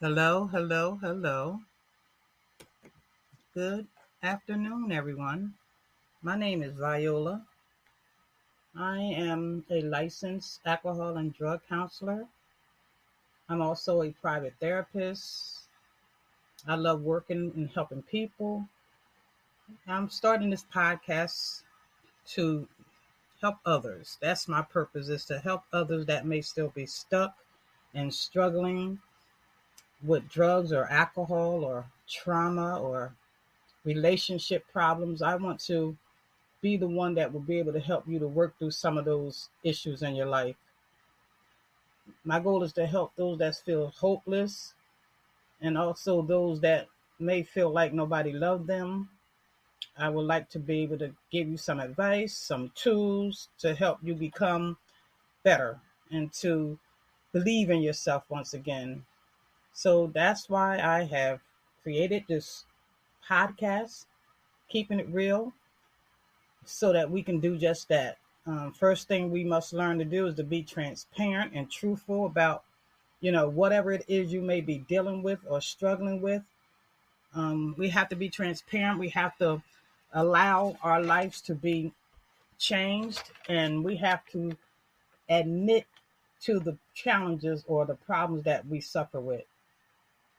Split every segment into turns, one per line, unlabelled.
Hello, hello, hello. Good afternoon, everyone. My name is Viola. I am a licensed alcohol and drug counselor. I'm also a private therapist. I love working and helping people. I'm starting this podcast to help others. That's my purpose, is to help others that may still be stuck and struggling with drugs or alcohol or trauma or relationship problems. I want to be the one that will be able to help you to work through some of those issues in your life. My goal is to help those that feel hopeless and also those that may feel like nobody loved them. I would like to be able to give you some advice, some tools to help you become better and to believe in yourself once again. So that's why I have created this podcast, Keeping It Real, so that we can do just that. First thing we must learn to do is to be transparent and truthful about, whatever it is you may be dealing with or struggling with. We have to be transparent. We have to allow our lives to be changed, and we have to admit to the challenges or the problems that we suffer with.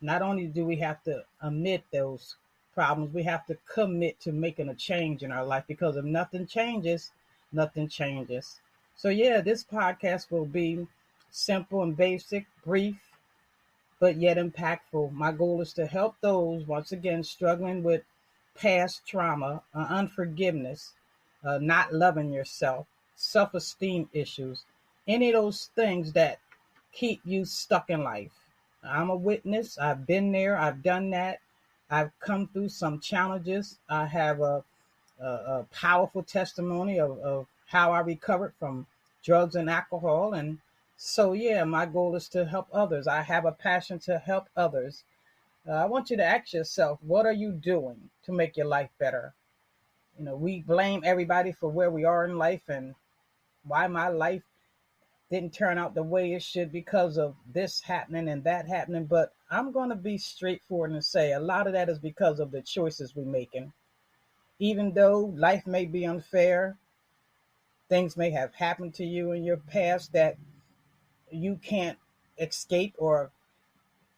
Not only do we have to admit those problems, we have to commit to making a change in our life, because if nothing changes, nothing changes. So, yeah, this podcast will be simple and basic, brief, but yet impactful. My goal is to help those, once again, struggling with past trauma, unforgiveness, not loving yourself, self esteem issues, any of those things that keep you stuck in life. I'm a witness. I've been there. I've done that. I've come through some challenges. I have a powerful testimony of how I recovered from drugs and alcohol. And so, yeah, my goal is to help others. I have a passion to help others. I want you to ask yourself, what are you doing to make your life better? We blame everybody for where we are in life and why my life didn't turn out the way it should because of this happening and that happening. But I'm going to be straightforward and say a lot of that is because of the choices we're making. Even though life may be unfair, things may have happened to you in your past that you can't escape or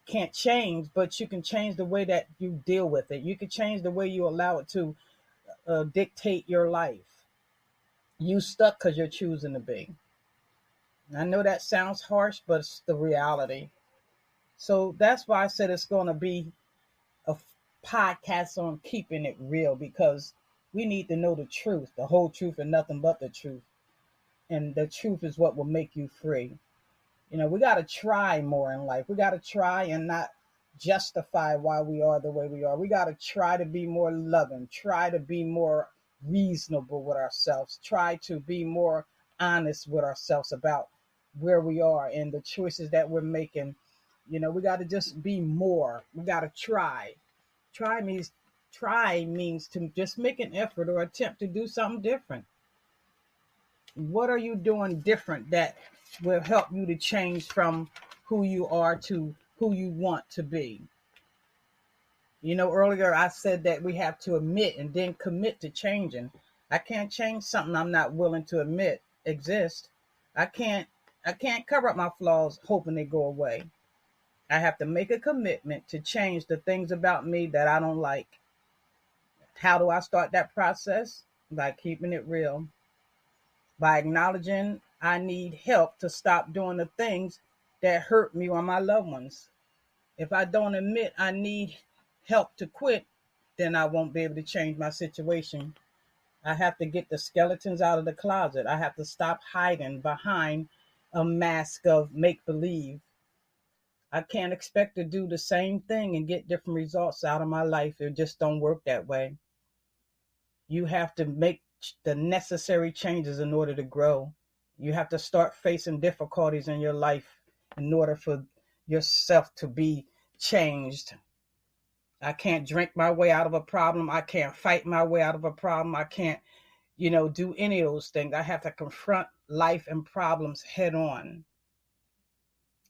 can't change, but you can change the way that you deal with it. You can change the way you allow it to dictate your life. You stuck because you're choosing to be. I know that sounds harsh, but it's the reality. So that's why I said it's going to be a podcast on keeping it real, because we need to know the truth, the whole truth, and nothing but the truth. And the truth is what will make you free. We got to try more in life. We got to try and not justify why we are the way we are. We got to try to be more loving, try to be more reasonable with ourselves, try to be more honest with ourselves about where we are and the choices that we're making. We got to just be more. We got to try. Try means try means to just make an effort or attempt to do something different. What are you doing different that will help you to change from who you are to who you want to be? Earlier I said that we have to admit and then commit to changing. I can't change something I'm not willing to admit exists. I can't I can't cover up my flaws hoping they go away. I have to make a commitment to change the things about me that I don't like. How do I start that process? By keeping it real, by acknowledging I need help to stop doing the things that hurt me or my loved ones. If I don't admit I need help to quit, then I won't be able to change my situation. I have to get the skeletons out of the closet. I have to stop hiding behind a mask of make believe. I can't expect to do the same thing and get different results out of my life. It just don't work that way. You have to make the necessary changes in order to grow. You have to start facing difficulties in your life in order for yourself to be changed. I can't drink my way out of a problem. I can't fight my way out of a problem. I can't, do any of those things. I have to confront life and problems head on.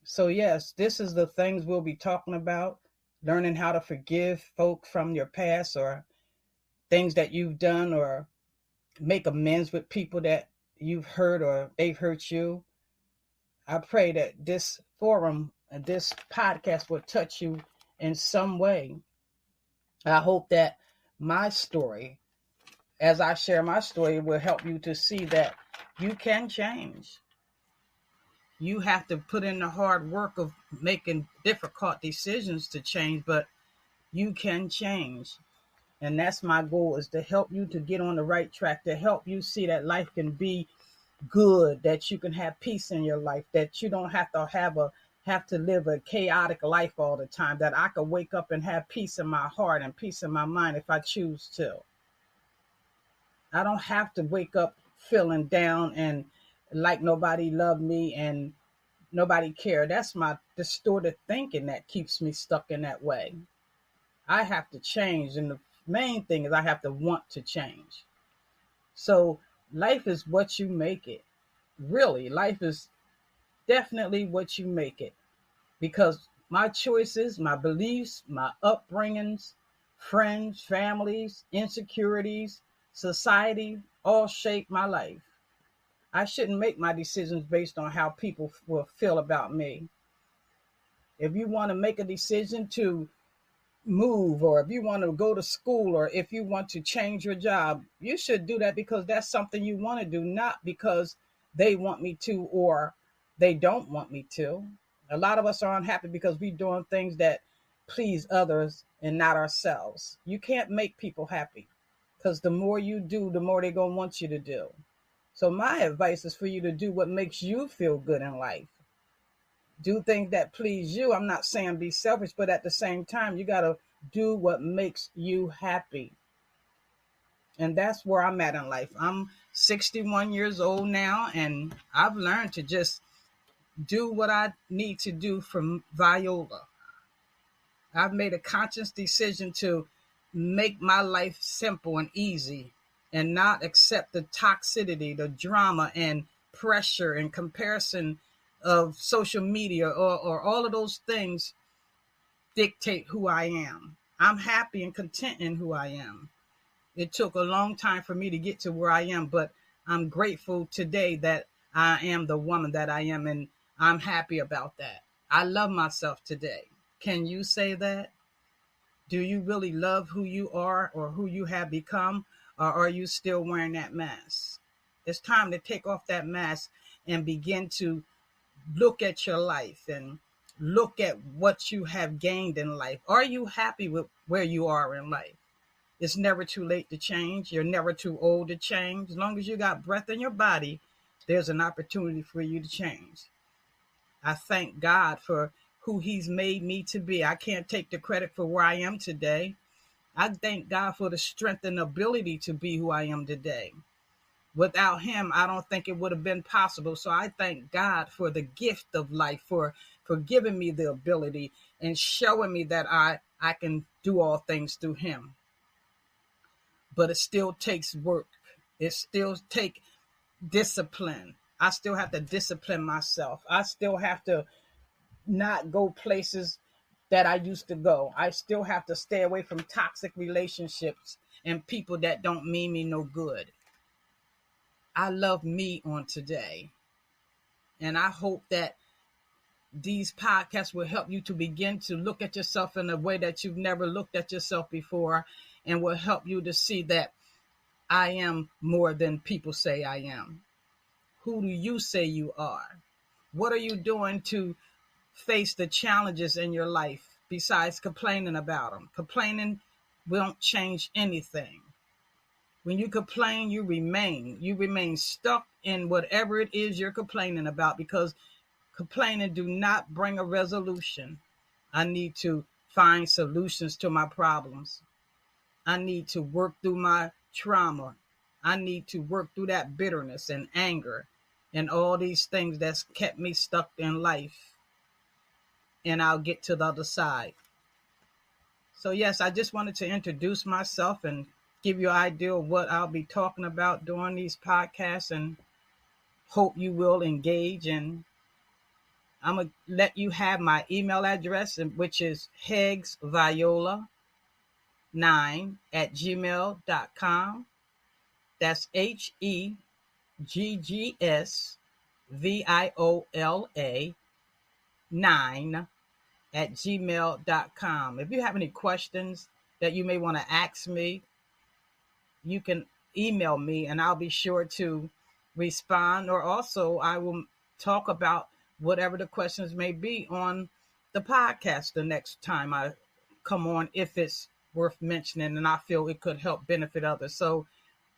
So, yes, this is the things we'll be talking about: learning how to forgive folk from your past, or things that you've done, or make amends with people that you've hurt or they've hurt you. I pray that this forum and this podcast will touch you in some way. I hope that my story, as I share my story, will help you to see that you can change. You have to put in the hard work of making difficult decisions to change, but you can change. And that's my goal, is to help you to get on the right track, to help you see that life can be good, that you can have peace in your life, that you don't have to live a chaotic life all the time, that I could wake up and have peace in my heart and peace in my mind if I choose to. I don't have to wake up feeling down and like nobody loved me and nobody cared. That's my distorted thinking that keeps me stuck in that way. I have to change, and the main thing is I have to want to change. So life is what you make it. Really, life is definitely what you make it, because my choices, my beliefs, my upbringings, friends, families, insecurities, society all shape my life. I shouldn't make my decisions based on how people will feel about me. If you want to make a decision to move, or if you want to go to school, or if you want to change your job, you should do that because that's something you want to do, not because they want me to or they don't want me to. A lot of us are unhappy because we're doing things that please others and not ourselves. You can't make people happy, because the more you do, the more they're going to want you to do. So my advice is for you to do what makes you feel good in life. Do things that please you. I'm not saying be selfish, but at the same time, you got to do what makes you happy. And that's where I'm at in life. I'm 61 years old now, and I've learned to just do what I need to do for Viola. I've made a conscious decision to make my life simple and easy, and not accept the toxicity, the drama, and pressure and comparison of social media, or all of those things dictate who I am. I'm happy and content in who I am. It took a long time for me to get to where I am, but I'm grateful today that I am the woman that I am, and I'm happy about that. I love myself today. Can you say that? Do you really love who you are or who you have become, or are you still wearing that mask? It's time to take off that mask and begin to look at your life and look at what you have gained in life. Are you happy with where you are in life? It's never too late to change. You're never too old to change. As long as you got breath in your body, there's an opportunity for you to change. I thank God for who He's made me to be. I can't take the credit for where I am today. I thank God for the strength and ability to be who I am today. Without Him, I don't think it would have been possible. So I thank God for the gift of life, for giving me the ability and showing me that I can do all things through Him. But it still takes work. It still takes discipline. I still have to discipline myself. I still have to not go places that I used to go. I still have to stay away from toxic relationships and people that don't mean me no good. I love me on today. And I hope that these podcasts will help you to begin to look at yourself in a way that you've never looked at yourself before, and will help you to see that I am more than people say I am. Who do you say you are? What are you doing to face the challenges in your life besides complaining about them? Complaining won't change anything. When you complain, you remain. You remain stuck in whatever it is you're complaining about, because complaining do not bring a resolution. I need to find solutions to my problems. I need to work through my trauma. I need to work through that bitterness and anger and all these things that's kept me stuck in life. And I'll get to the other side. So yes, I just wanted to introduce myself and give you an idea of what I'll be talking about during these podcasts, and hope you will engage and I'm going to let you have my email address, which is heggsviola9@gmail.com. That's HEGGSVIOLA 9@gmail.com. If you have any questions that you may want to ask me, you can email me and I'll be sure to respond. Or also, I will talk about whatever the questions may be on the podcast the next time I come on, if it's worth mentioning and I feel it could help benefit others. So,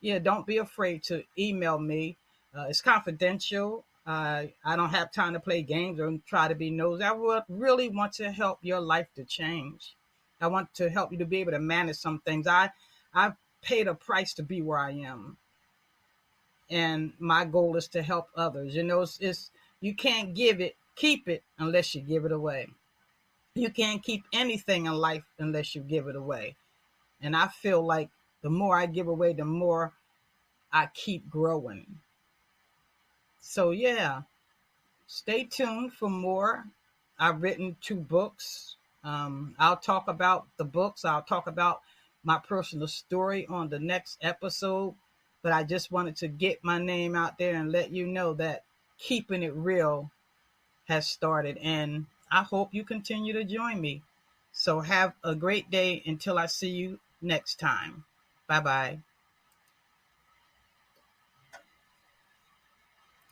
yeah, don't be afraid to email me. It's confidential. I don't have time to play games or try to be nosy. I really want to help your life to change. I want to help you to be able to manage some things. I've paid a price to be where I am, and my goal is to help others. It's you can't keep it unless you give it away. You can't keep anything in life unless you give it away. And I feel like the more I give away, the more I keep growing. So yeah, stay tuned for more. I've written 2 books. I'll talk about the books. I'll talk about my personal story on the next episode. But I just wanted to get my name out there and let you know that keeping it real has started. And I hope you continue to join me. So have a great day until I see you next time. Bye bye.